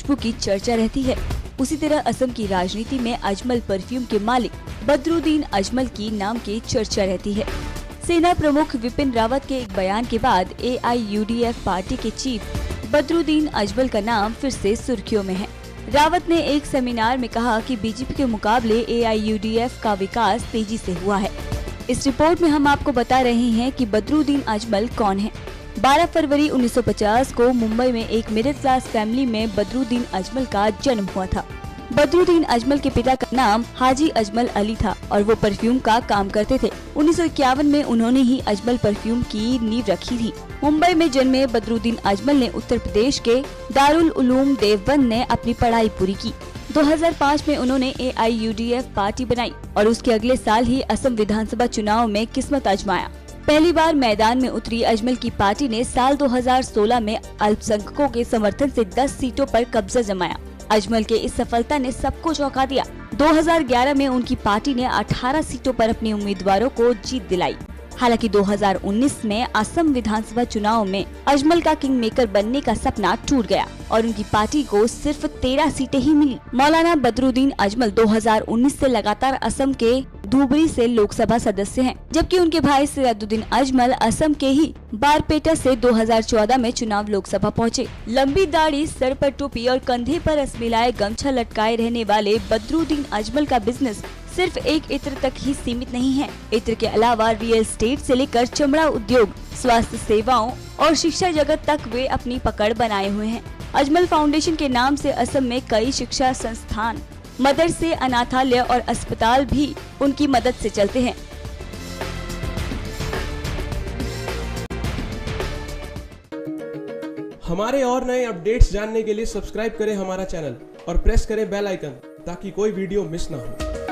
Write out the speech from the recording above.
खुशबू की चर्चा रहती है। उसी तरह असम की राजनीति में अजमल परफ्यूम के मालिक बदरुद्दीन अजमल की नाम की चर्चा रहती है। सेना प्रमुख विपिन रावत के एक बयान के बाद AIUDF पार्टी के चीफ बदरुद्दीन अजमल का नाम फिर से सुर्खियों में है। रावत ने एक सेमिनार में कहा कि बीजेपी के मुकाबले AIUDF का विकास तेजी से हुआ है। इस रिपोर्ट में हम आपको बता रहे हैं कि बदरुद्दीन अजमल कौन है। 12 फरवरी 1950 को मुंबई में एक मिडिल क्लास फैमिली में बदरुद्दीन अजमल का जन्म हुआ था। बदरुद्दीन अजमल के पिता का नाम हाजी अजमल अली था और वो परफ्यूम का काम करते थे। 1951 में उन्होंने ही अजमल परफ्यूम की नींव रखी थी। मुंबई में जन्मे बदरुद्दीन अजमल ने उत्तर प्रदेश के दारुल उलूम देवबंद ने अपनी पढ़ाई पूरी की। 2005 में उन्होंने AIUDF पार्टी बनाई और उसके अगले साल ही असम विधानसभा चुनाव में किस्मत आजमाया। पहली बार मैदान में उतरी अजमल की पार्टी ने साल 2016 में अल्पसंख्यकों के समर्थन से 10 सीटों पर कब्जा जमाया। अजमल के इस सफलता ने सबको चौंका दिया। 2011 में उनकी पार्टी ने 18 सीटों पर अपने उम्मीदवारों को जीत दिलाई। हालांकि 2019 में असम विधानसभा चुनाव में अजमल का किंग मेकर बनने का सपना टूट गया और उनकी पार्टी को सिर्फ 13 सीटें ही मिली। मौलाना बदरुद्दीन अजमल 2019 से लगातार असम के धुबरी से लोकसभा सदस्य हैं, जबकि उनके भाई सिराजुद्दीन अजमल असम के ही बारपेटा से 2014 में चुनाव लोकसभा पहुंचे। लंबी दाढ़ी, सर पर टोपी और कंधे पर असमिलाए गमछा लटकाए रहने वाले बदरुद्दीन अजमल का बिजनेस सिर्फ एक इत्र तक ही सीमित नहीं है। इत्र के अलावा रियल एस्टेट से लेकर चमड़ा उद्योग, स्वास्थ्य सेवाओं और शिक्षा जगत तक वे अपनी पकड़ बनाए हुए हैं। अजमल फाउंडेशन के नाम से असम में कई शिक्षा संस्थान, मदरसे, अनाथालय और अस्पताल भी उनकी मदद से चलते हैं। हमारे और नए अपडेट्स जानने के लिए सब्सक्राइब करें हमारा चैनल और प्रेस करें बेल आइकन ताकि कोई वीडियो मिस ना हो।